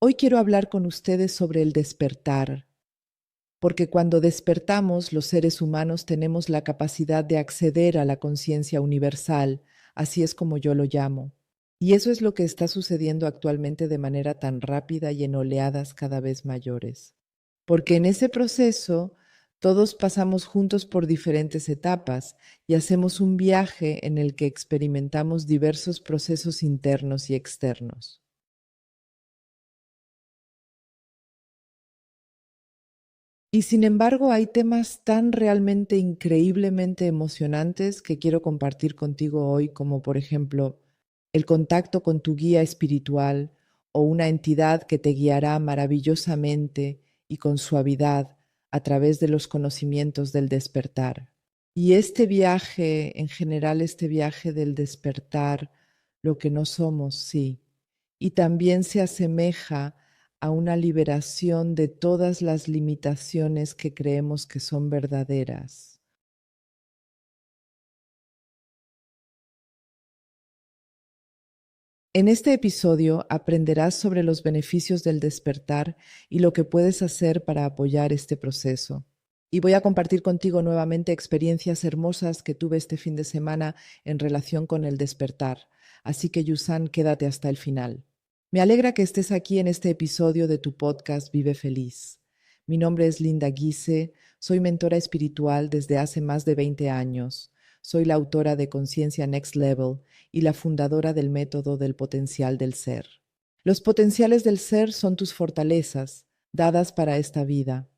Hoy quiero hablar con ustedes sobre el despertar, porque cuando despertamos los seres humanos tenemos la capacidad de acceder a la conciencia universal, así es como yo lo llamo. Y eso es lo que está sucediendo actualmente de manera tan rápida y en oleadas cada vez mayores. Porque en ese proceso todos pasamos juntos por diferentes etapas y hacemos un viaje en el que experimentamos diversos procesos internos y externos. Y sin embargo, hay temas tan realmente increíblemente emocionantes que quiero compartir contigo hoy, como por ejemplo el contacto con tu guía espiritual o una entidad que te guiará maravillosamente y con suavidad a través de los conocimientos del despertar. Y este viaje, en general, este viaje del despertar, lo que no somos, sí, y también se asemeja a una liberación de todas las limitaciones que creemos que son verdaderas. En este episodio aprenderás sobre los beneficios del despertar y lo que puedes hacer para apoyar este proceso. Y voy a compartir contigo nuevamente experiencias hermosas que tuve este fin de semana en relación con el despertar. Así que, Yusan, quédate hasta el final. Me alegra que estés aquí en este episodio de tu podcast Vive Feliz. Mi nombre es Linda Guise, soy mentora espiritual desde hace más de 20 años. Soy la autora de Conciencia Next Level y la fundadora del método del potencial del ser. Los potenciales del ser son tus fortalezas, dadas para esta vida.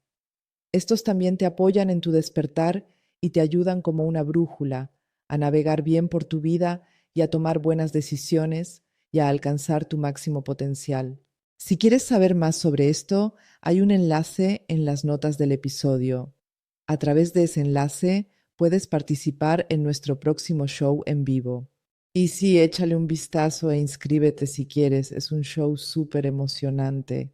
Estos también te apoyan en tu despertar y te ayudan como una brújula a navegar bien por tu vida y a tomar buenas decisiones y a alcanzar tu máximo potencial. Si quieres saber más sobre esto, hay un enlace en las notas del episodio. A través de ese enlace puedes participar en nuestro próximo show en vivo. Y sí, échale un vistazo e inscríbete si quieres, es un show súper emocionante.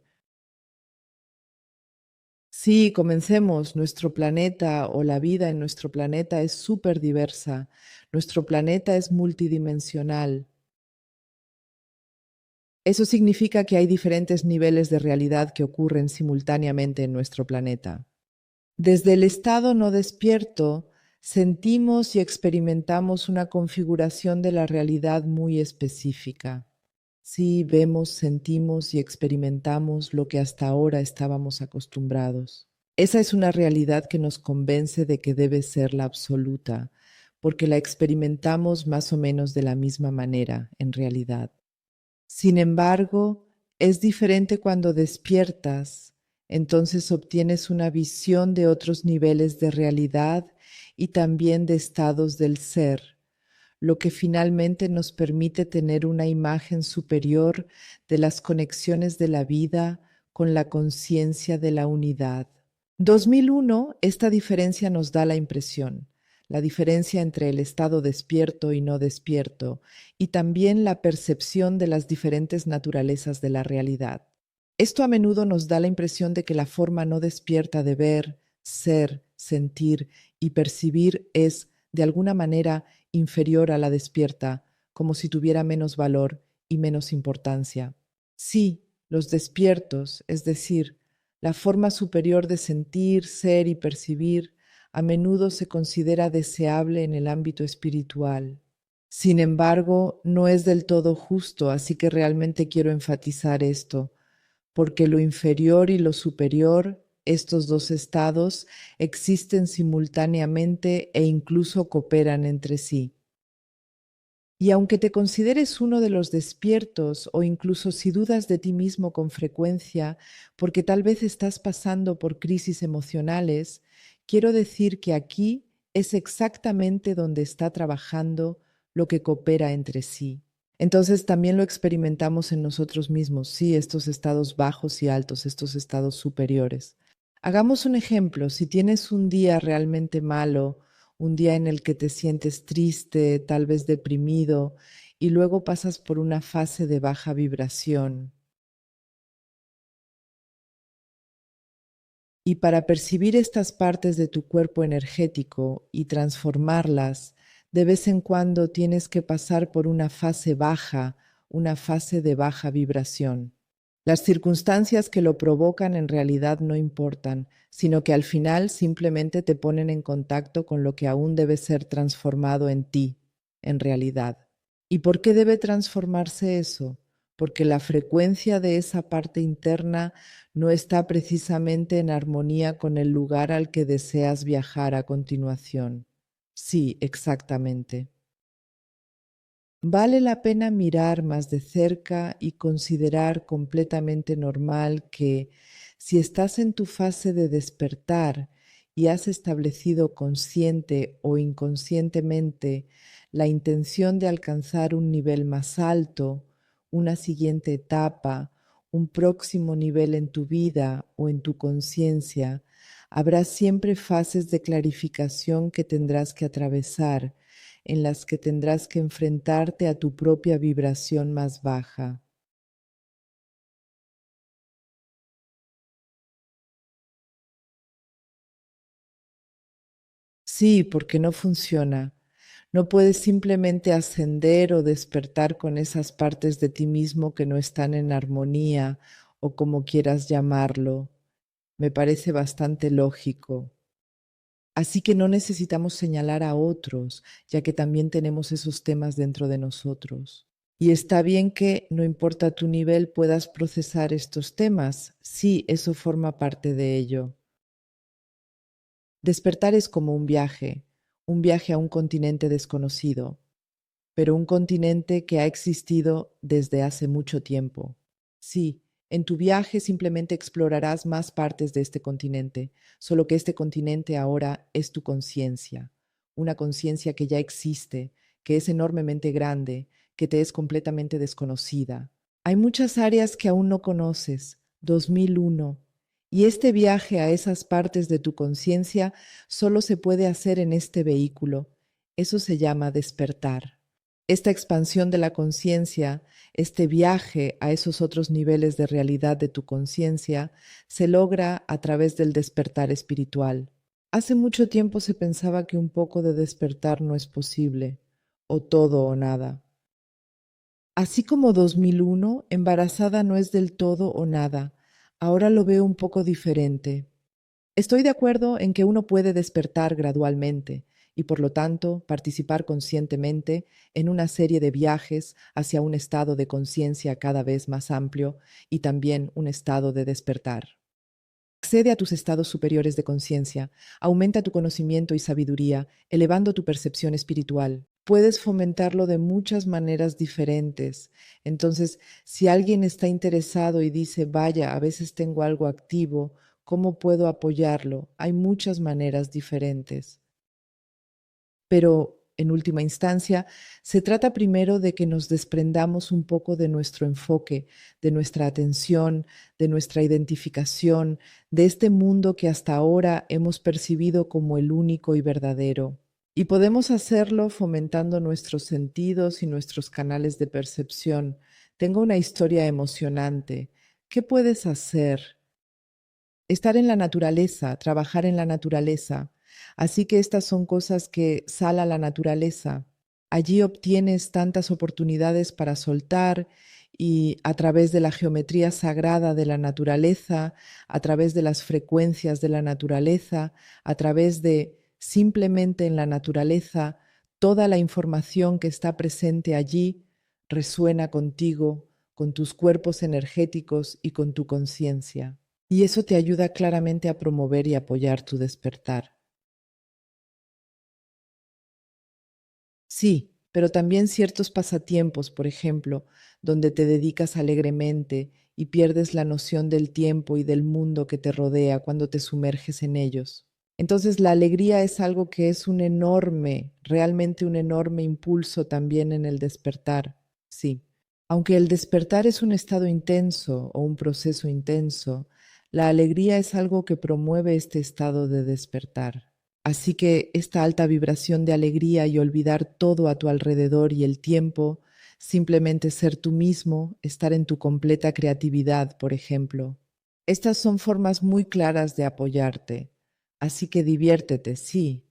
Sí, comencemos. Nuestro planeta o la vida en nuestro planeta es súper diversa. Nuestro planeta es multidimensional. Eso significa que hay diferentes niveles de realidad que ocurren simultáneamente en nuestro planeta. Desde el estado no despierto, sentimos y experimentamos una configuración de la realidad muy específica. Sí, vemos, sentimos y experimentamos lo que hasta ahora estábamos acostumbrados. Esa es una realidad que nos convence de que debe ser la absoluta, porque la experimentamos más o menos de la misma manera, en realidad. Sin embargo, es diferente cuando despiertas, entonces obtienes una visión de otros niveles de realidad y también de estados del ser, lo que finalmente nos permite tener una imagen superior de las conexiones de la vida con la conciencia de la unidad. 2001, esta diferencia nos da la impresión, la diferencia entre el estado despierto y no despierto, y también la percepción de las diferentes naturalezas de la realidad. Esto a menudo nos da la impresión de que la forma no despierta de ver, ser, sentir y percibir es, de alguna manera, inferior a la despierta, como si tuviera menos valor y menos importancia. Sí, los despiertos, es decir, la forma superior de sentir, ser y percibir, a menudo se considera deseable en el ámbito espiritual. Sin embargo, no es del todo justo, así que realmente quiero enfatizar esto, porque lo inferior y lo superior, estos dos estados, existen simultáneamente e incluso cooperan entre sí. Y aunque te consideres uno de los despiertos o incluso si dudas de ti mismo con frecuencia porque tal vez estás pasando por crisis emocionales, quiero decir que aquí es exactamente donde está trabajando lo que coopera entre sí. Entonces también lo experimentamos en nosotros mismos, sí, estos estados bajos y altos, estos estados superiores. Hagamos un ejemplo, si tienes un día realmente malo, un día en el que te sientes triste, tal vez deprimido, y luego pasas por una fase de baja vibración. Y para percibir estas partes de tu cuerpo energético y transformarlas, de vez en cuando tienes que pasar por una fase baja, una fase de baja vibración. Las circunstancias que lo provocan en realidad no importan, sino que al final simplemente te ponen en contacto con lo que aún debe ser transformado en ti, en realidad. ¿Y por qué debe transformarse eso? Porque la frecuencia de esa parte interna no está precisamente en armonía con el lugar al que deseas viajar a continuación. Sí, exactamente. Vale la pena mirar más de cerca y considerar completamente normal que si estás en tu fase de despertar y has establecido consciente o inconscientemente la intención de alcanzar un nivel más alto, una siguiente etapa, un próximo nivel en tu vida o en tu conciencia, habrá siempre fases de clarificación que tendrás que atravesar, en las que tendrás que enfrentarte a tu propia vibración más baja. Sí, porque no funciona. No puedes simplemente ascender o despertar con esas partes de ti mismo que no están en armonía o como quieras llamarlo. Me parece bastante lógico. Así que no necesitamos señalar a otros, ya que también tenemos esos temas dentro de nosotros. Y está bien que, no importa tu nivel, puedas procesar estos temas. Sí, eso forma parte de ello. Despertar es como un viaje a un continente desconocido, pero un continente que ha existido desde hace mucho tiempo. Sí, en tu viaje simplemente explorarás más partes de este continente, solo que este continente ahora es tu conciencia, una conciencia que ya existe, que es enormemente grande, que te es completamente desconocida. Hay muchas áreas que aún no conoces, 2001, y este viaje a esas partes de tu conciencia solo se puede hacer en este vehículo. Eso se llama despertar. Esta expansión de la conciencia, este viaje a esos otros niveles de realidad de tu conciencia, se logra a través del despertar espiritual. Hace mucho tiempo se pensaba que un poco de despertar no es posible, o todo o nada. Así como 2001, embarazada no es del todo o nada. Ahora lo veo un poco diferente. Estoy de acuerdo en que uno puede despertar gradualmente y por lo tanto participar conscientemente en una serie de viajes hacia un estado de conciencia cada vez más amplio y también un estado de despertar. Accede a tus estados superiores de conciencia, aumenta tu conocimiento y sabiduría, elevando tu percepción espiritual. Puedes fomentarlo de muchas maneras diferentes. Entonces, si alguien está interesado y dice, vaya, a veces tengo algo activo, ¿cómo puedo apoyarlo? Hay muchas maneras diferentes. Pero, en última instancia, se trata primero de que nos desprendamos un poco de nuestro enfoque, de nuestra atención, de nuestra identificación, de este mundo que hasta ahora hemos percibido como el único y verdadero. Y podemos hacerlo fomentando nuestros sentidos y nuestros canales de percepción. Tengo una historia emocionante. ¿Qué puedes hacer? Estar en la naturaleza, trabajar en la naturaleza. Así que estas son cosas que sal a la naturaleza. Allí obtienes tantas oportunidades para soltar y a través de la geometría sagrada de la naturaleza, a través de las frecuencias de la naturaleza, a través de simplemente en la naturaleza, toda la información que está presente allí resuena contigo, con tus cuerpos energéticos y con tu conciencia. Y eso te ayuda claramente a promover y apoyar tu despertar. Sí, pero también ciertos pasatiempos, por ejemplo, donde te dedicas alegremente y pierdes la noción del tiempo y del mundo que te rodea cuando te sumerges en ellos. Entonces la alegría es algo que es un enorme, realmente un enorme impulso también en el despertar. Sí. Aunque el despertar es un estado intenso o un proceso intenso, la alegría es algo que promueve este estado de despertar. Así que esta alta vibración de alegría y olvidar todo a tu alrededor y el tiempo, simplemente ser tú mismo, estar en tu completa creatividad, por ejemplo. Estas son formas muy claras de apoyarte. Así que diviértete, sí,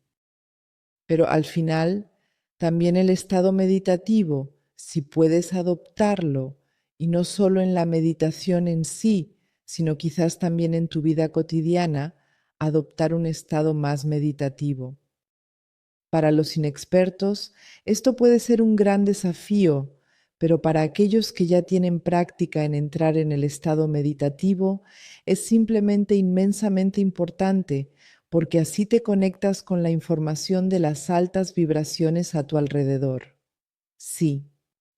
pero al final también el estado meditativo, si puedes adoptarlo y no solo en la meditación en sí, sino quizás también en tu vida cotidiana, adoptar un estado más meditativo. Para los inexpertos, esto puede ser un gran desafío, pero para aquellos que ya tienen práctica en entrar en el estado meditativo, es simplemente inmensamente importante, porque así te conectas con la información de las altas vibraciones a tu alrededor. Sí,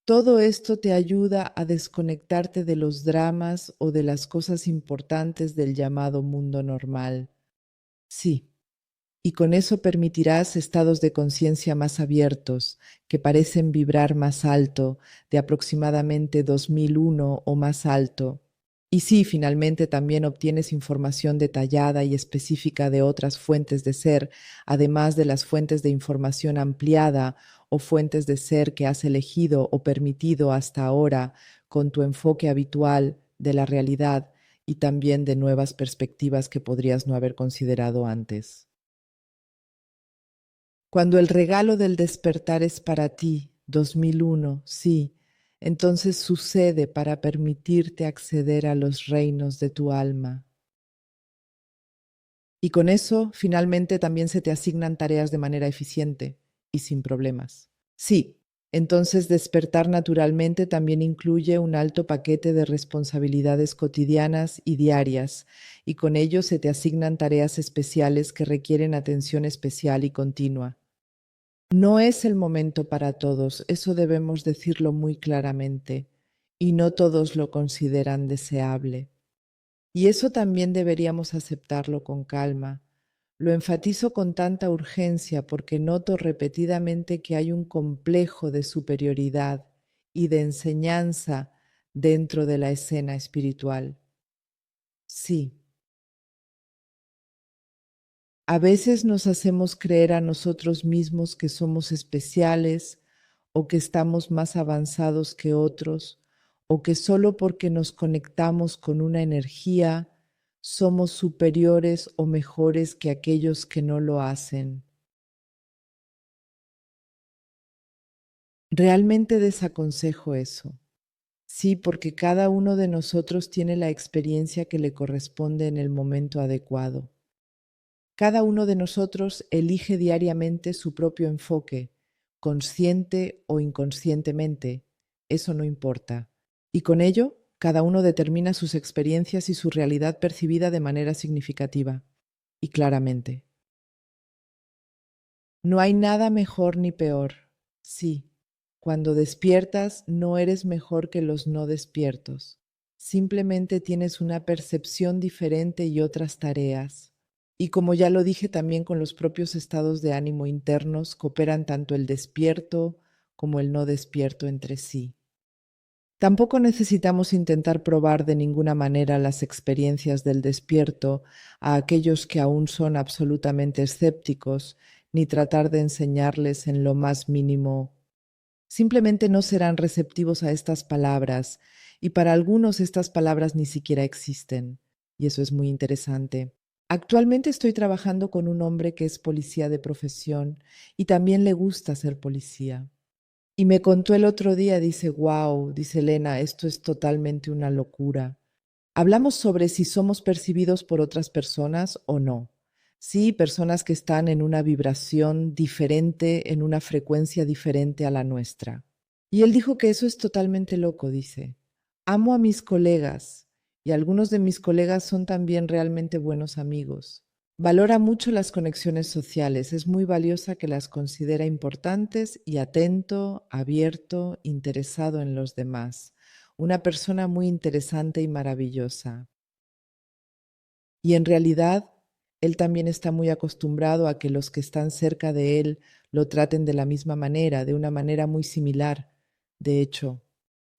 todo esto te ayuda a desconectarte de los dramas o de las cosas importantes del llamado mundo normal. Sí. Y con eso permitirás estados de conciencia más abiertos, que parecen vibrar más alto, de aproximadamente 2001 o más alto. Y sí, finalmente también obtienes información detallada y específica de otras fuentes de ser, además de las fuentes de información ampliada o fuentes de ser que has elegido o permitido hasta ahora con tu enfoque habitual de la realidad y también de nuevas perspectivas que podrías no haber considerado antes. Cuando el regalo del despertar es para ti, 2001, sí, entonces sucede para permitirte acceder a los reinos de tu alma. Y con eso, finalmente, también se te asignan tareas de manera eficiente y sin problemas. Sí, entonces despertar naturalmente también incluye un alto paquete de responsabilidades cotidianas y diarias, y con ello se te asignan tareas especiales que requieren atención especial y continua. No es el momento para todos, eso debemos decirlo muy claramente, y no todos lo consideran deseable. Y eso también deberíamos aceptarlo con calma. Lo enfatizo con tanta urgencia porque noto repetidamente que hay un complejo de superioridad y de enseñanza dentro de la escena espiritual. Sí, a veces nos hacemos creer a nosotros mismos que somos especiales o que estamos más avanzados que otros, o que solo porque nos conectamos con una energía somos superiores o mejores que aquellos que no lo hacen. Realmente desaconsejo eso. Sí, porque cada uno de nosotros tiene la experiencia que le corresponde en el momento adecuado. Cada uno de nosotros elige diariamente su propio enfoque, consciente o inconscientemente, eso no importa. Y con ello, cada uno determina sus experiencias y su realidad percibida de manera significativa y claramente. No hay nada mejor ni peor. Sí, cuando despiertas no eres mejor que los no despiertos. Simplemente tienes una percepción diferente y otras tareas. Y como ya lo dije también con los propios estados de ánimo internos, cooperan tanto el despierto como el no despierto entre sí. Tampoco necesitamos intentar probar de ninguna manera las experiencias del despierto a aquellos que aún son absolutamente escépticos, ni tratar de enseñarles en lo más mínimo. Simplemente no serán receptivos a estas palabras, y para algunos estas palabras ni siquiera existen, y eso es muy interesante. Actualmente estoy trabajando con un hombre que es policía de profesión y también le gusta ser policía. Y me contó el otro día, dice, wow, dice Elena, esto es totalmente una locura. Hablamos sobre si somos percibidos por otras personas o no. Sí, personas que están en una vibración diferente, en una frecuencia diferente a la nuestra. Y él dijo que eso es totalmente loco, dice. Amo a mis colegas y algunos de mis colegas son también realmente buenos amigos. Valora mucho las conexiones sociales, es muy valiosa que las considera importantes y atento, abierto, interesado en los demás. Una persona muy interesante y maravillosa. Y en realidad, él también está muy acostumbrado a que los que están cerca de él lo traten de la misma manera, de una manera muy similar, de hecho.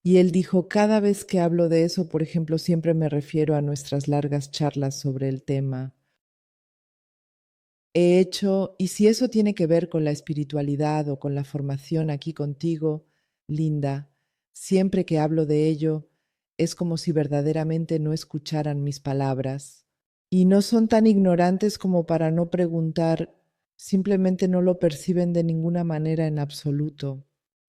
Y él dijo, cada vez que hablo de eso, por ejemplo, siempre me refiero a nuestras largas charlas sobre el tema. He hecho, y si eso tiene que ver con la espiritualidad o con la formación aquí contigo, Linda, siempre que hablo de ello, es como si verdaderamente no escucharan mis palabras. Y no son tan ignorantes como para no preguntar, simplemente no lo perciben de ninguna manera en absoluto.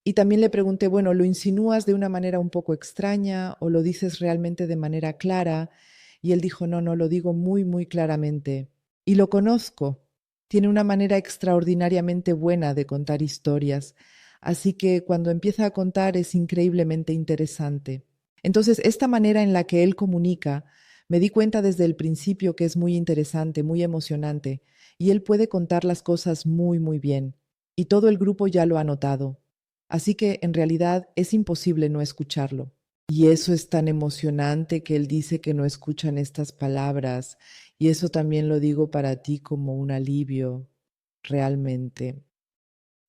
Y también le pregunté, bueno, ¿lo insinúas de una manera un poco extraña o lo dices realmente de manera clara? Y él dijo, no, no, lo digo muy, muy claramente. Y lo conozco. Tiene una manera extraordinariamente buena de contar historias. Así que cuando empieza a contar es increíblemente interesante. Entonces, esta manera en la que él comunica, me di cuenta desde el principio que es muy interesante, muy emocionante, y él puede contar las cosas muy, muy bien. Y todo el grupo ya lo ha notado. Así que en realidad es imposible no escucharlo. Y eso es tan emocionante que él dice que no escuchan estas palabras. Y eso también lo digo para ti como un alivio, realmente.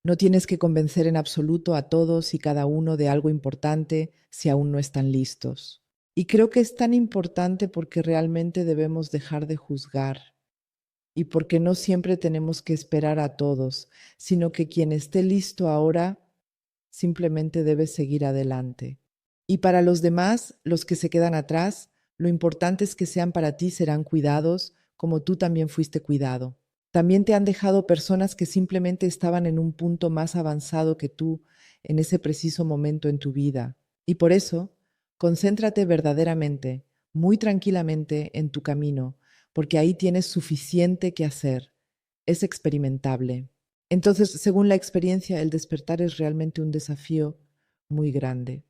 No tienes que convencer en absoluto a todos y cada uno de algo importante si aún no están listos. Y creo que es tan importante porque realmente debemos dejar de juzgar y porque no siempre tenemos que esperar a todos, sino que quien esté listo ahora simplemente debe seguir adelante. Y para los demás, los que se quedan atrás, lo importante es que sean para ti, serán cuidados como tú también fuiste cuidado. También te han dejado personas que simplemente estaban en un punto más avanzado que tú en ese preciso momento en tu vida. Y por eso, concéntrate verdaderamente, muy tranquilamente en tu camino, porque ahí tienes suficiente que hacer. Es experimentable. Entonces, según la experiencia, el despertar es realmente un desafío muy grande.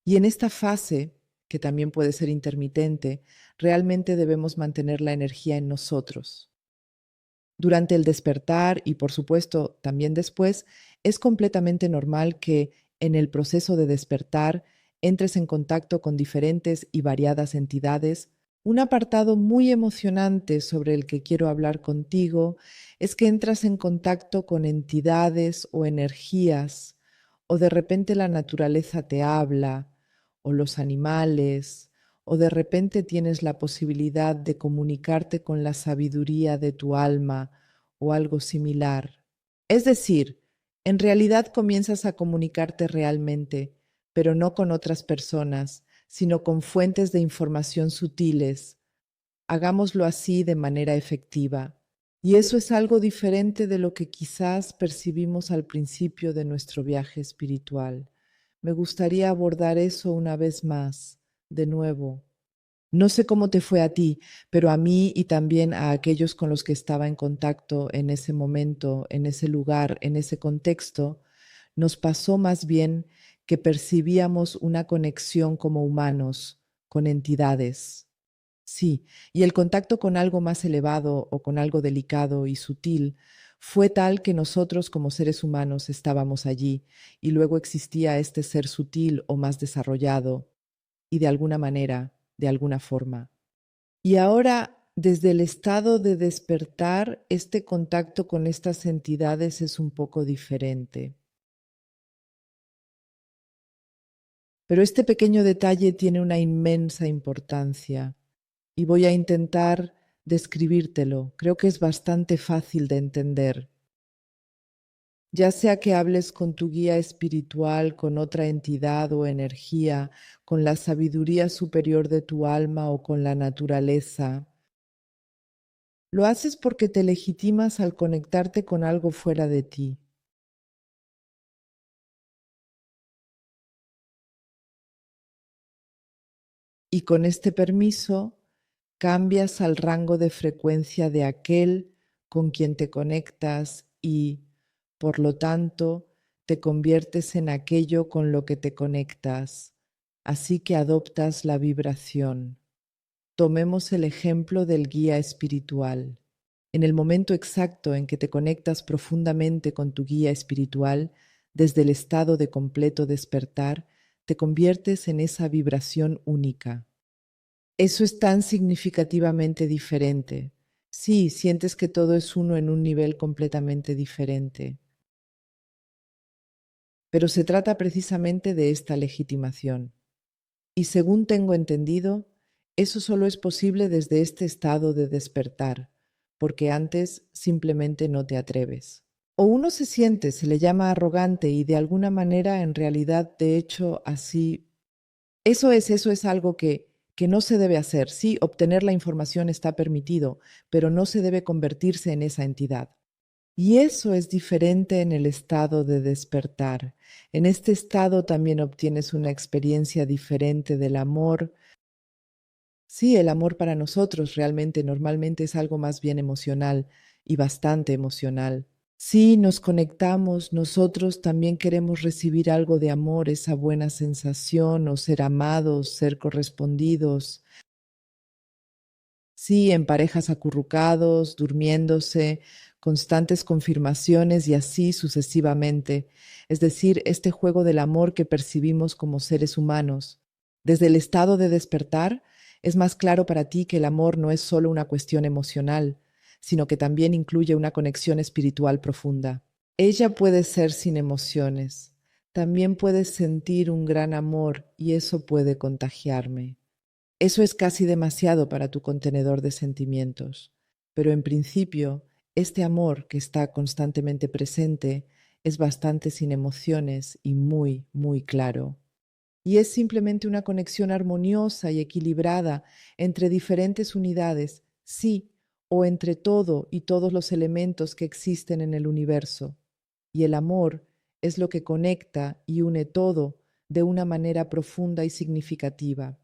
Y en esta fase, que también puede ser intermitente, realmente debemos mantener la energía en nosotros. Durante el despertar y por supuesto también después, es completamente normal que en el proceso de despertar entres en contacto con diferentes y variadas entidades. Un apartado muy emocionante sobre el que quiero hablar contigo es que entras en contacto con entidades o energías, o de repente la naturaleza te habla, o los animales, o de repente tienes la posibilidad de comunicarte con la sabiduría de tu alma o algo similar. Es decir, en realidad comienzas a comunicarte realmente, pero no con otras personas, sino con fuentes de información sutiles. Hagámoslo así de manera efectiva. Y eso es algo diferente de lo que quizás percibimos al principio de nuestro viaje espiritual. Me gustaría abordar eso una vez más, de nuevo. No sé cómo te fue a ti, pero a mí y también a aquellos con los que estaba en contacto en ese momento, en ese lugar, en ese contexto, nos pasó más bien que percibíamos una conexión como humanos, con entidades. Sí, y el contacto con algo más elevado o con algo delicado y sutil fue tal que nosotros como seres humanos estábamos allí y luego existía este ser sutil o más desarrollado y de alguna manera, de alguna forma. Y ahora, desde el estado de despertar, este contacto con estas entidades es un poco diferente. Pero este pequeño detalle tiene una inmensa importancia y voy a intentar describírtelo. Creo que es bastante fácil de entender. Ya sea que hables con tu guía espiritual, con otra entidad o energía, con la sabiduría superior de tu alma o con la naturaleza, lo haces porque te legitimas al conectarte con algo fuera de ti. Y con este permiso cambias al rango de frecuencia de aquel con quien te conectas y, por lo tanto, te conviertes en aquello con lo que te conectas. Así que adoptas la vibración. Tomemos el ejemplo del guía espiritual. En el momento exacto en que te conectas profundamente con tu guía espiritual, desde el estado de completo despertar, te conviertes en esa vibración única. Eso es tan significativamente diferente. Sí, sientes que todo es uno en un nivel completamente diferente. Pero se trata precisamente de esta legitimación. Y según tengo entendido, eso solo es posible desde este estado de despertar, porque antes simplemente no te atreves. O uno se siente, se le llama arrogante y de alguna manera en realidad, de hecho, así, eso es algo que no se debe hacer. Sí, obtener la información está permitido, pero no se debe convertirse en esa entidad. Y eso es diferente en el estado de despertar. En este estado también obtienes una experiencia diferente del amor. Sí, el amor para nosotros realmente normalmente es algo más bien emocional y bastante emocional. Si nos conectamos, nosotros también queremos recibir algo de amor, esa buena sensación o ser amados, ser correspondidos. Sí, en parejas acurrucados, durmiéndose, constantes confirmaciones y así sucesivamente. Es decir, este juego del amor que percibimos como seres humanos. Desde el estado de despertar, es más claro para ti que el amor no es solo una cuestión emocional, sino que también incluye una conexión espiritual profunda. Ella puede ser sin emociones. También puedes sentir un gran amor y eso puede contagiarme. Eso es casi demasiado para tu contenedor de sentimientos, pero en principio, este amor que está constantemente presente es bastante sin emociones y muy, muy claro. Y es simplemente una conexión armoniosa y equilibrada entre diferentes unidades, sí, o entre todo y todos los elementos que existen en el universo. Y el amor es lo que conecta y une todo de una manera profunda y significativa.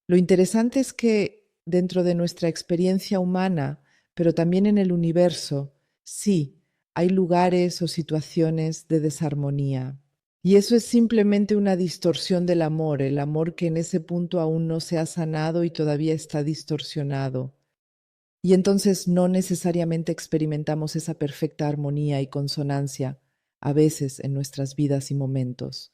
Lo interesante es que dentro de nuestra experiencia humana, pero también en el universo, sí, hay lugares o situaciones de desarmonía. Y eso es simplemente una distorsión del amor, el amor que en ese punto aún no se ha sanado y todavía está distorsionado. Y entonces no necesariamente experimentamos esa perfecta armonía y consonancia a veces en nuestras vidas y momentos.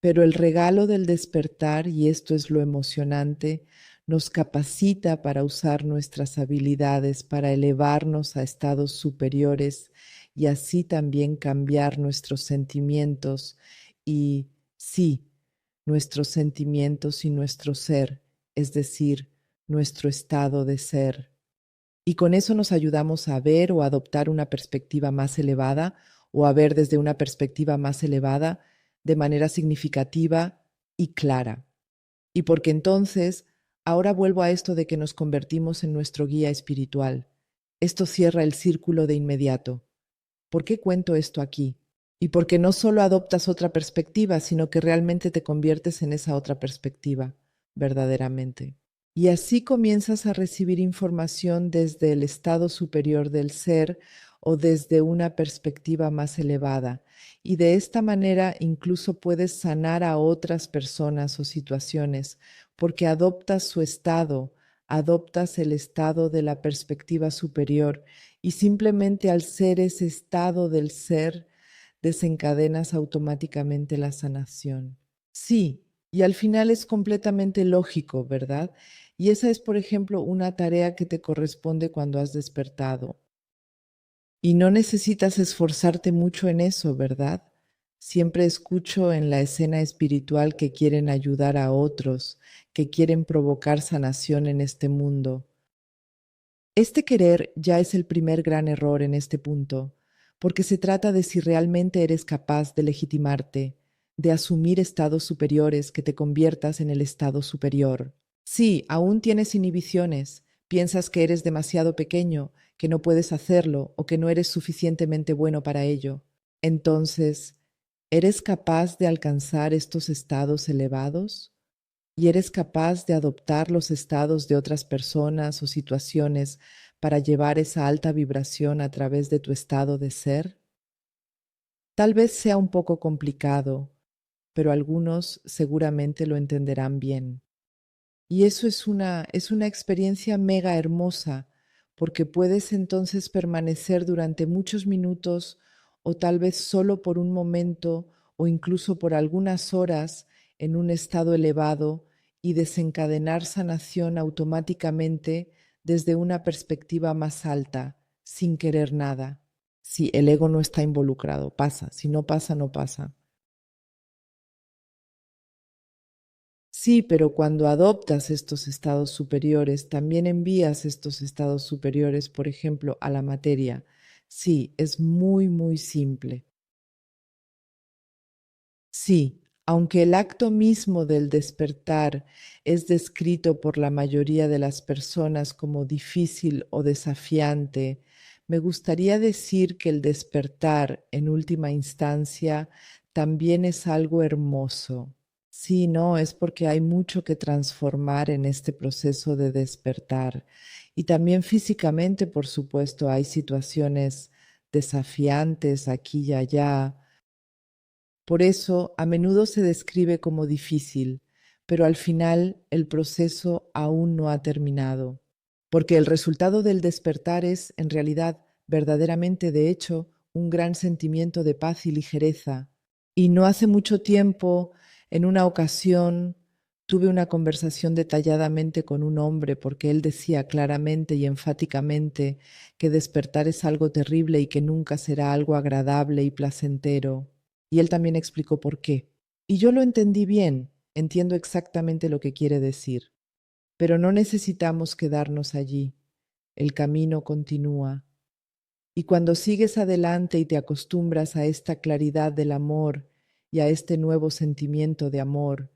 Pero el regalo del despertar, y esto es lo emocionante, nos capacita para usar nuestras habilidades, para elevarnos a estados superiores y así también cambiar nuestros sentimientos y, sí, nuestros sentimientos y nuestro ser, es decir, nuestro estado de ser. Y con eso nos ayudamos a ver o adoptar una perspectiva más elevada o a ver desde una perspectiva más elevada de manera significativa y clara. Y porque entonces, ahora vuelvo a esto de que nos convertimos en nuestro guía espiritual. Esto cierra el círculo de inmediato. ¿Por qué cuento esto aquí? Y porque no solo adoptas otra perspectiva, sino que realmente te conviertes en esa otra perspectiva, verdaderamente. Y así comienzas a recibir información desde el estado superior del ser o desde una perspectiva más elevada. Y de esta manera incluso puedes sanar a otras personas o situaciones porque adoptas su estado, adoptas el estado de la perspectiva superior y simplemente al ser ese estado del ser desencadenas automáticamente la sanación. Sí, y al final es completamente lógico, ¿verdad? Y esa es, por ejemplo, una tarea que te corresponde cuando has despertado. Y no necesitas esforzarte mucho en eso, ¿verdad? Siempre escucho en la escena espiritual que quieren ayudar a otros, que quieren provocar sanación en este mundo. Este querer ya es el primer gran error en este punto, porque se trata de si realmente eres capaz de legitimarte, de asumir estados superiores que te conviertas en el estado superior. Sí, aún tienes inhibiciones, piensas que eres demasiado pequeño, que no puedes hacerlo o que no eres suficientemente bueno para ello. Entonces, ¿eres capaz de alcanzar estos estados elevados? ¿Y eres capaz de adoptar los estados de otras personas o situaciones para llevar esa alta vibración a través de tu estado de ser? Tal vez sea un poco complicado, pero algunos seguramente lo entenderán bien. Y eso es una experiencia mega hermosa, porque puedes entonces permanecer durante muchos minutos o tal vez solo por un momento o incluso por algunas horas en un estado elevado y desencadenar sanación automáticamente desde una perspectiva más alta, sin querer nada. Si el ego no está involucrado, pasa. Si no pasa, no pasa. Sí, pero cuando adoptas estos estados superiores, también envías estos estados superiores, por ejemplo, a la materia. Sí, es muy, muy simple. Sí, aunque el acto mismo del despertar es descrito por la mayoría de las personas como difícil o desafiante, Me gustaría decir que el despertar en última instancia también es algo hermoso. Sí, no, es porque hay mucho que transformar en este proceso de despertar. Y también físicamente, por supuesto, hay situaciones desafiantes aquí y allá. Por eso, a menudo se describe como difícil, pero al final el proceso aún no ha terminado, porque el resultado del despertar es, en realidad, verdaderamente, de hecho, un gran sentimiento de paz y ligereza. Y no hace mucho tiempo, en una ocasión, tuve una conversación detalladamente con un hombre porque él decía claramente y enfáticamente que despertar es algo terrible y que nunca será algo agradable y placentero. Y él también explicó por qué. Y yo lo entendí bien, entiendo exactamente lo que quiere decir. Pero no necesitamos quedarnos allí. El camino continúa. Y cuando sigues adelante y te acostumbras a esta claridad del amor y a este nuevo sentimiento de amor,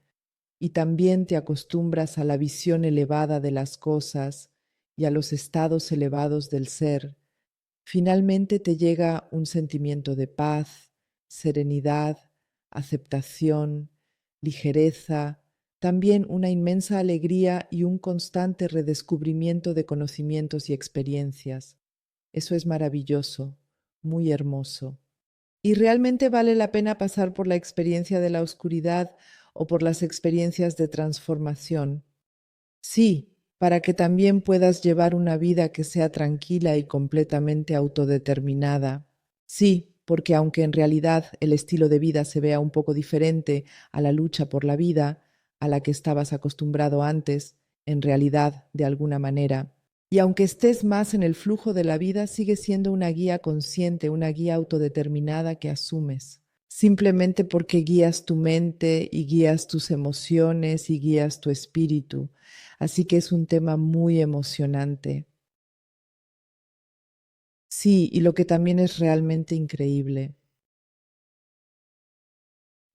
y también te acostumbras a la visión elevada de las cosas y a los estados elevados del ser, finalmente te llega un sentimiento de paz, serenidad, aceptación, ligereza, también una inmensa alegría y un constante redescubrimiento de conocimientos y experiencias. Eso es maravilloso, muy hermoso. Y realmente vale la pena pasar por la experiencia de la oscuridad o por las experiencias de transformación. Sí, para que también puedas llevar una vida que sea tranquila y completamente autodeterminada. Sí, porque aunque en realidad el estilo de vida se vea un poco diferente a la lucha por la vida, a la que estabas acostumbrado antes, en realidad, de alguna manera, y aunque estés más en el flujo de la vida, sigue siendo una guía consciente, una guía autodeterminada que asumes, simplemente porque guías tu mente y guías tus emociones y guías tu espíritu. Así que es un tema muy emocionante. Sí, y lo que también es realmente increíble.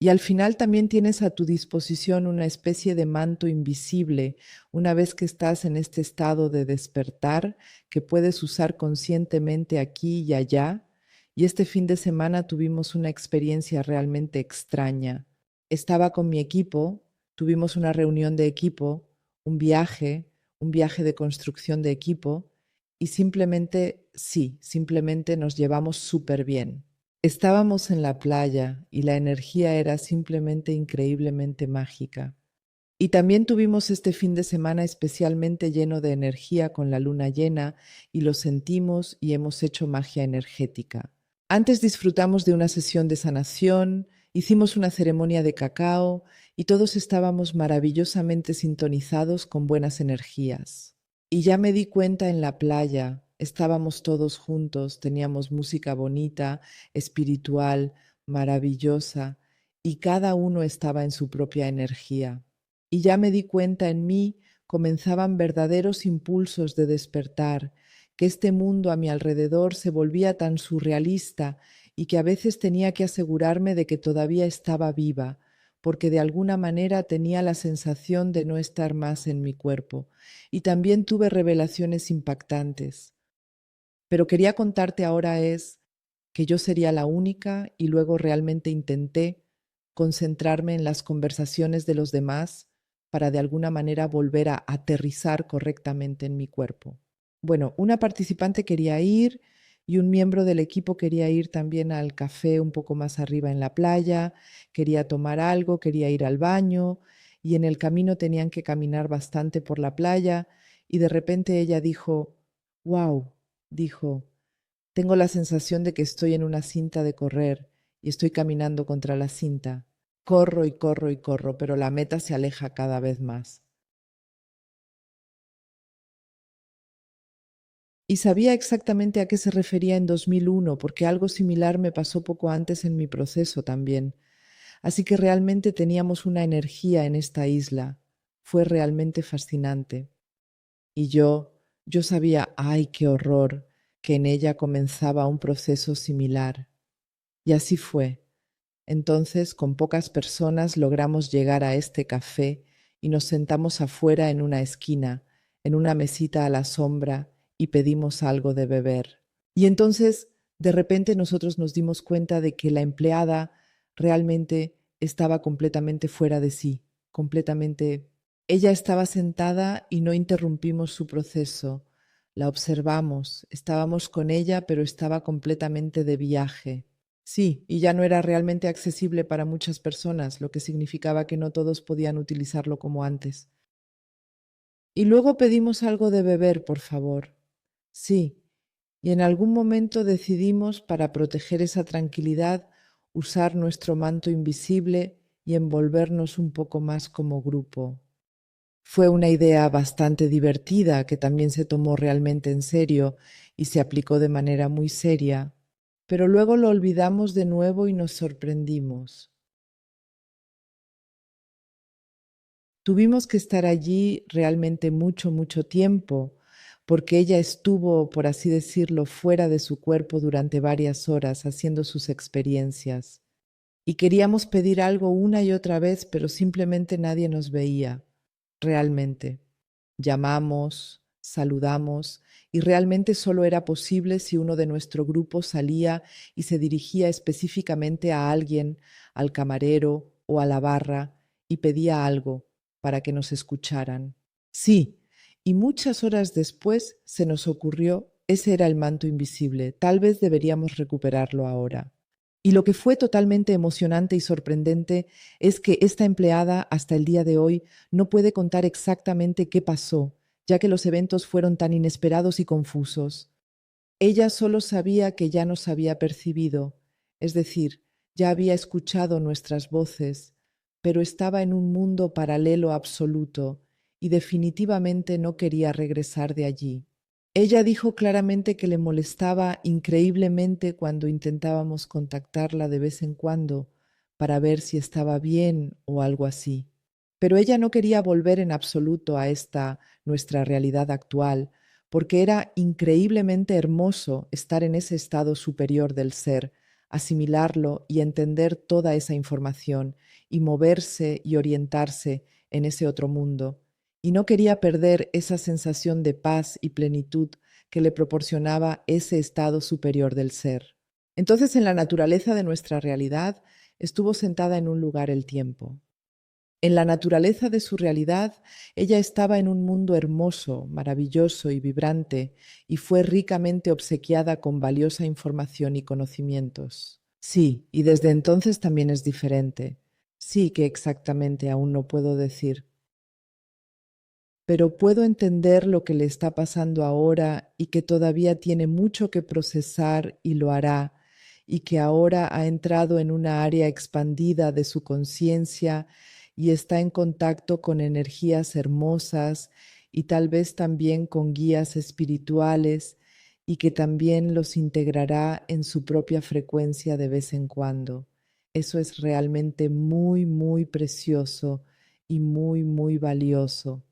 Y al final también tienes a tu disposición una especie de manto invisible, una vez que estás en este estado de despertar, que puedes usar conscientemente aquí y allá. Y este fin de semana tuvimos una experiencia realmente extraña. Estaba con mi equipo, tuvimos una reunión de equipo, un viaje de construcción de equipo, y simplemente, sí, simplemente nos llevamos súper bien. Estábamos en la playa y la energía era simplemente increíblemente mágica. Y también tuvimos este fin de semana especialmente lleno de energía con la luna llena y lo sentimos y hemos hecho magia energética. Antes disfrutamos de una sesión de sanación, hicimos una ceremonia de cacao y todos estábamos maravillosamente sintonizados con buenas energías. Y ya me di cuenta en la playa, estábamos todos juntos, teníamos música bonita, espiritual, maravillosa, y cada uno estaba en su propia energía. Y ya me di cuenta en mí comenzaban verdaderos impulsos de despertar, que este mundo a mi alrededor se volvía tan surrealista y que a veces tenía que asegurarme de que todavía estaba viva, porque de alguna manera tenía la sensación de no estar más en mi cuerpo. Y también tuve revelaciones impactantes. Pero quería contarte ahora es que yo sería la única y luego realmente intenté concentrarme en las conversaciones de los demás para de alguna manera volver a aterrizar correctamente en mi cuerpo. Bueno, una participante quería ir y un miembro del equipo quería ir también al café un poco más arriba en la playa, quería tomar algo, quería ir al baño y en el camino tenían que caminar bastante por la playa y de repente ella dijo, wow, dijo, tengo la sensación de que estoy en una cinta de correr y estoy caminando contra la cinta. Corro y corro y corro, pero la meta se aleja cada vez más. Y sabía exactamente a qué se refería en 2001, porque algo similar me pasó poco antes en mi proceso también. Así que realmente teníamos una energía en esta isla. Fue realmente fascinante. Y yo sabía, ay, qué horror, que en ella comenzaba un proceso similar. Y así fue. Entonces, con pocas personas logramos llegar a este café y nos sentamos afuera en una esquina, en una mesita a la sombra, y pedimos algo de beber. Y entonces, de repente nosotros nos dimos cuenta de que la empleada realmente estaba completamente fuera de sí, completamente. Ella estaba sentada y no interrumpimos su proceso. La observamos, estábamos con ella, pero estaba completamente de viaje. Sí, y ya no era realmente accesible para muchas personas, lo que significaba que no todos podían utilizarlo como antes. Y luego pedimos algo de beber, por favor. Sí, y en algún momento decidimos, para proteger esa tranquilidad, usar nuestro manto invisible y envolvernos un poco más como grupo. Fue una idea bastante divertida que también se tomó realmente en serio y se aplicó de manera muy seria, pero luego lo olvidamos de nuevo y nos sorprendimos. Tuvimos que estar allí realmente mucho, mucho tiempo, porque ella estuvo, por así decirlo, fuera de su cuerpo durante varias horas haciendo sus experiencias. Y queríamos pedir algo una y otra vez, pero simplemente nadie nos veía, realmente. Llamamos, saludamos, y realmente solo era posible si uno de nuestro grupo salía y se dirigía específicamente a alguien, al camarero o a la barra, y pedía algo para que nos escucharan. Sí, y muchas horas después se nos ocurrió, ese era el manto invisible, tal vez deberíamos recuperarlo ahora. Y lo que fue totalmente emocionante y sorprendente es que esta empleada hasta el día de hoy no puede contar exactamente qué pasó, ya que los eventos fueron tan inesperados y confusos. Ella solo sabía que ya nos había percibido, es decir, ya había escuchado nuestras voces, pero estaba en un mundo paralelo absoluto y definitivamente no quería regresar de allí. Ella dijo claramente que le molestaba increíblemente cuando intentábamos contactarla de vez en cuando para ver si estaba bien o algo así. Pero ella no quería volver en absoluto a esta nuestra realidad actual, porque era increíblemente hermoso estar en ese estado superior del ser, asimilarlo y entender toda esa información y moverse y orientarse en ese otro mundo, y no quería perder esa sensación de paz y plenitud que le proporcionaba ese estado superior del ser. Entonces, en la naturaleza de nuestra realidad, estuvo sentada en un lugar el tiempo. En la naturaleza de su realidad, ella estaba en un mundo hermoso, maravilloso y vibrante, y fue ricamente obsequiada con valiosa información y conocimientos. Sí, y desde entonces también es diferente. Sí, que exactamente aún no puedo decir, pero puedo entender lo que le está pasando ahora y que todavía tiene mucho que procesar y lo hará, y que ahora ha entrado en una área expandida de su conciencia y está en contacto con energías hermosas y tal vez también con guías espirituales y que también los integrará en su propia frecuencia de vez en cuando. Eso es realmente muy, muy precioso y muy, muy valioso.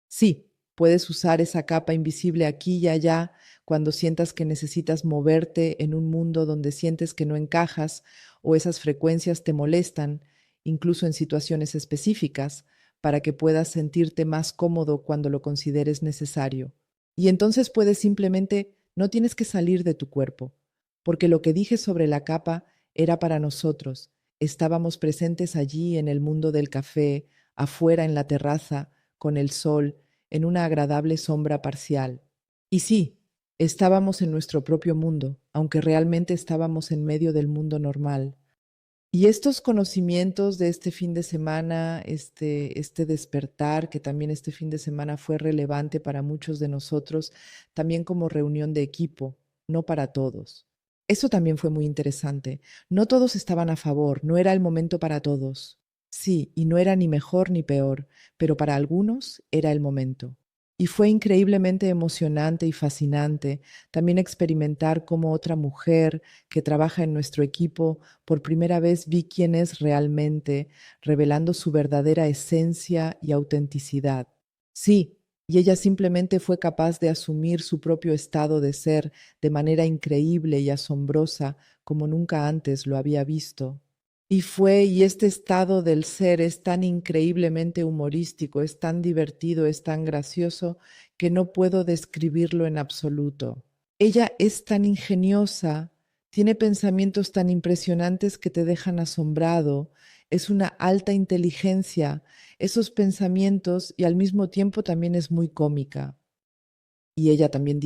Sí, puedes usar esa capa invisible aquí y allá cuando sientas que necesitas moverte en un mundo donde sientes que no encajas o esas frecuencias te molestan, incluso en situaciones específicas, para que puedas sentirte más cómodo cuando lo consideres necesario. Y entonces puedes simplemente, no tienes que salir de tu cuerpo, porque lo que dije sobre la capa era para nosotros. Estábamos presentes allí en el mundo del café, afuera en la terraza, con el sol, en una agradable sombra parcial. Y sí, estábamos en nuestro propio mundo, aunque realmente estábamos en medio del mundo normal. Y estos conocimientos de este fin de semana, este despertar, que también este fin de semana fue relevante para muchos de nosotros, también como reunión de equipo, no para todos. Eso también fue muy interesante. No todos estaban a favor, no era el momento para todos. Sí, y no era ni mejor ni peor, pero para algunos era el momento. Y fue increíblemente emocionante y fascinante también experimentar cómo otra mujer que trabaja en nuestro equipo por primera vez vi quién es realmente, revelando su verdadera esencia y autenticidad. Sí, y ella simplemente fue capaz de asumir su propio estado de ser de manera increíble y asombrosa como nunca antes lo había visto. Y este estado del ser es tan increíblemente humorístico, es tan divertido, es tan gracioso, que no puedo describirlo en absoluto. Ella es tan ingeniosa, tiene pensamientos tan impresionantes que te dejan asombrado, es una alta inteligencia, esos pensamientos y al mismo tiempo también es muy cómica. Y ella también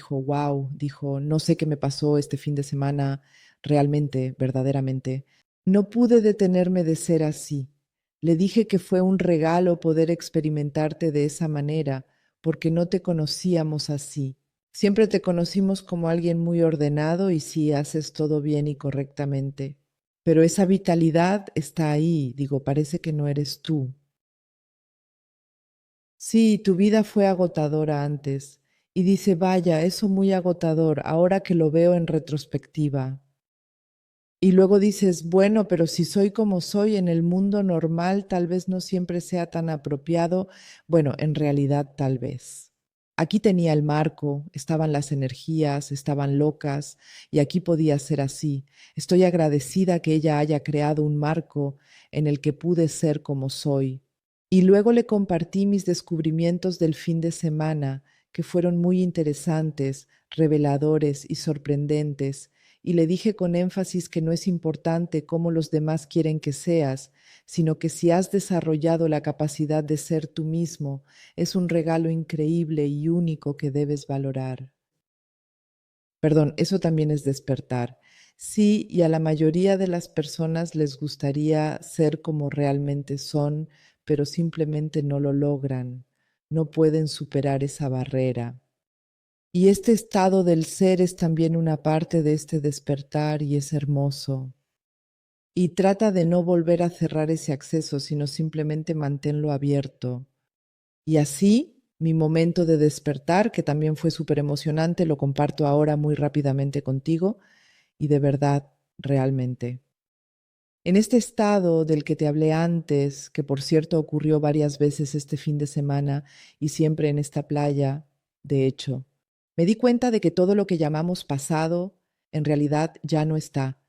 wow, dijo, no sé qué me pasó este fin de semana, realmente, verdaderamente. No pude detenerme de ser así. Le dije que fue un regalo poder experimentarte de esa manera, porque no te conocíamos así. Siempre te conocimos como alguien muy ordenado y sí haces todo bien y correctamente. Pero esa vitalidad está ahí, digo, parece que no eres tú. Sí, tu vida fue agotadora antes. Y dice, vaya, eso muy agotador, ahora que lo veo en retrospectiva. Y luego dices, bueno, pero si soy como soy en el mundo normal, tal vez no siempre sea tan apropiado. Bueno, en realidad tal vez. Aquí tenía el marco, estaban las energías, estaban locas, y aquí podía ser así. Estoy agradecida que ella haya creado un marco en el que pude ser como soy. Y luego le compartí mis descubrimientos del fin de semana, que fueron muy interesantes, reveladores y sorprendentes, y le dije con énfasis que no es importante cómo los demás quieren que seas, sino que si has desarrollado la capacidad de ser tú mismo, es un regalo increíble y único que debes valorar. Perdón, eso también es despertar. Sí, y a la mayoría de las personas les gustaría ser como realmente son, pero simplemente no lo logran, no pueden superar esa barrera. Y este estado del ser es también una parte de este despertar y es hermoso. Y trata de no volver a cerrar ese acceso, sino simplemente manténlo abierto. Y así, mi momento de despertar, que también fue súper emocionante, lo comparto ahora muy rápidamente contigo y de verdad, realmente. En este estado del que te hablé antes, que por cierto ocurrió varias veces este fin de semana y siempre en esta playa, de hecho, me di cuenta de que todo lo que llamamos pasado en realidad ya no está,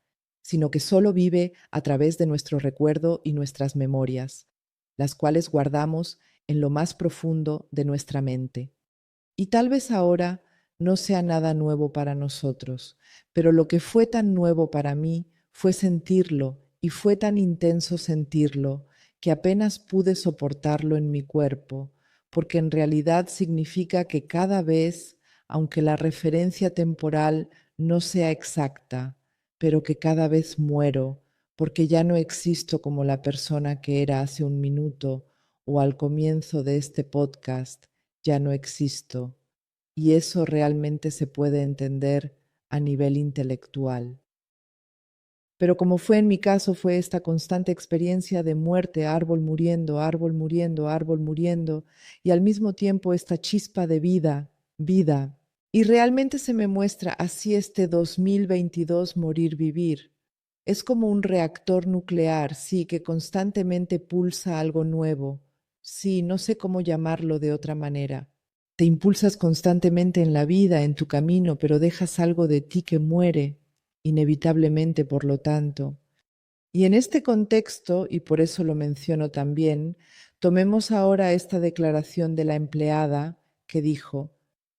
sino que solo vive a través de nuestro recuerdo y nuestras memorias, las cuales guardamos en lo más profundo de nuestra mente. Y tal vez ahora no sea nada nuevo para nosotros, pero lo que fue tan nuevo para mí fue sentirlo y fue tan intenso sentirlo que apenas pude soportarlo en mi cuerpo, porque en realidad significa que cada vez, aunque la referencia temporal no sea exacta, pero que cada vez muero, porque ya no existo como la persona que era hace un minuto o al comienzo de este podcast, ya no existo, y eso realmente se puede entender a nivel intelectual. Pero como fue en mi caso, fue esta constante experiencia de muerte, árbol muriendo, árbol muriendo, árbol muriendo, y al mismo tiempo esta chispa de vida, vida. Y realmente se me muestra así este 2022 morir vivir. Es como un reactor nuclear, sí, que constantemente pulsa algo nuevo. Sí, no sé cómo llamarlo de otra manera. Te impulsas constantemente en la vida, en tu camino, pero dejas algo de ti que muere, inevitablemente por lo tanto. Y en este contexto, y por eso lo menciono también, tomemos ahora esta declaración de la empleada que dijo,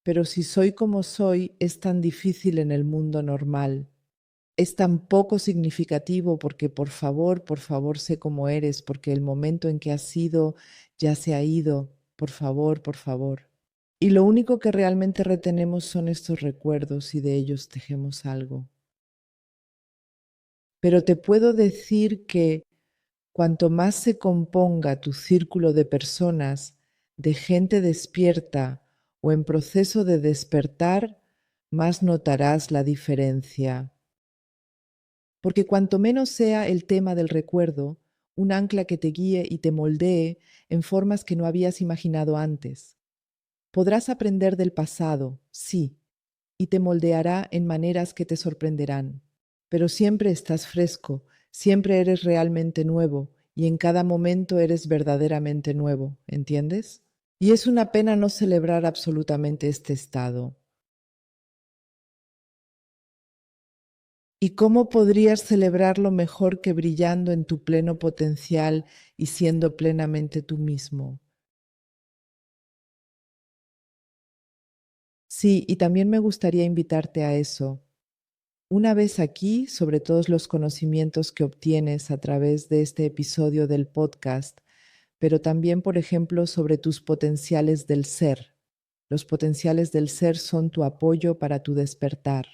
pero si soy como soy, es tan difícil en el mundo normal. Es tan poco significativo porque por favor, sé cómo eres, porque el momento en que has sido ya se ha ido. Por favor, por favor. Y lo único que realmente retenemos son estos recuerdos y de ellos tejemos algo. Pero te puedo decir que cuanto más se componga tu círculo de personas, de gente despierta o en proceso de despertar, más notarás la diferencia. Porque cuanto menos sea el tema del recuerdo, un ancla que te guíe y te moldee en formas que no habías imaginado antes. Podrás aprender del pasado, sí, y te moldeará en maneras que te sorprenderán, pero siempre estás fresco, siempre eres realmente nuevo y en cada momento eres verdaderamente nuevo, ¿entiendes? Y es una pena no celebrar absolutamente este estado. ¿Y cómo podrías celebrarlo mejor que brillando en tu pleno potencial y siendo plenamente tú mismo? Sí, y también me gustaría invitarte a eso. Una vez aquí, sobre todos los conocimientos que obtienes a través de este episodio del podcast, pero también, por ejemplo, sobre tus potenciales del ser. Los potenciales del ser son tu apoyo para tu despertar.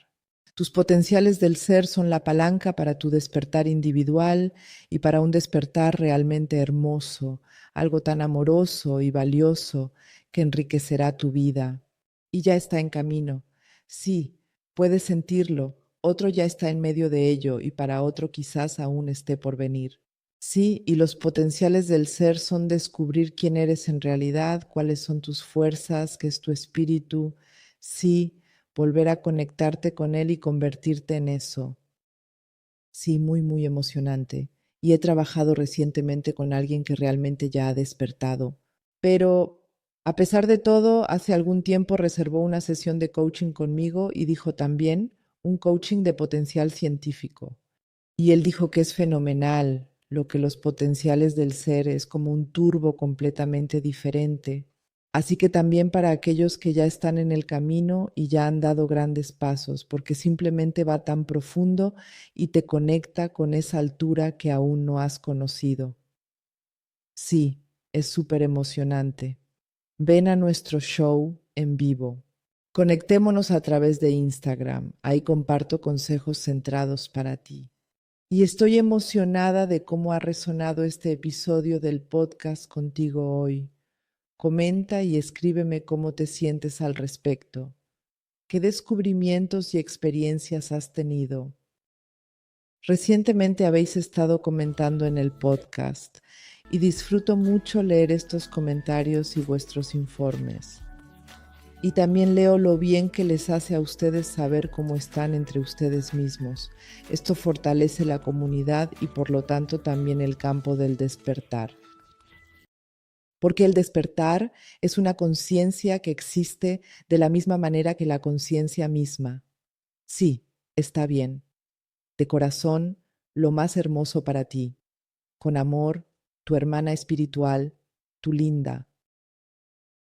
Tus potenciales del ser son la palanca para tu despertar individual y para un despertar realmente hermoso, algo tan amoroso y valioso que enriquecerá tu vida. Y ya está en camino. Sí, puedes sentirlo. Otro ya está en medio de ello y para otro quizás aún esté por venir. Sí, y los potenciales del ser son descubrir quién eres en realidad, cuáles son tus fuerzas, qué es tu espíritu. Sí, volver a conectarte con él y convertirte en eso. Sí, muy, muy emocionante. Y he trabajado recientemente con alguien que realmente ya ha despertado. Pero a pesar de todo, hace algún tiempo reservó una sesión de coaching conmigo y dijo también un coaching de potencial científico. Y él dijo que es fenomenal, lo que los potenciales del ser es como un turbo completamente diferente. Así que también para aquellos que ya están en el camino y ya han dado grandes pasos, porque simplemente va tan profundo y te conecta con esa altura que aún no has conocido. Sí, es súper emocionante. Ven a nuestro show en vivo. Conectémonos a través de Instagram. Ahí comparto consejos centrados para ti. Y estoy emocionada de cómo ha resonado este episodio del podcast contigo hoy. Comenta y escríbeme cómo te sientes al respecto. ¿Qué descubrimientos y experiencias has tenido? Recientemente habéis estado comentando en el podcast y disfruto mucho leer estos comentarios y vuestros informes. Y también leo lo bien que les hace a ustedes saber cómo están entre ustedes mismos. Esto fortalece la comunidad y por lo tanto también el campo del despertar. Porque el despertar es una conciencia que existe de la misma manera que la conciencia misma. Sí, está bien. De corazón, lo más hermoso para ti. Con amor, tu hermana espiritual, tu linda.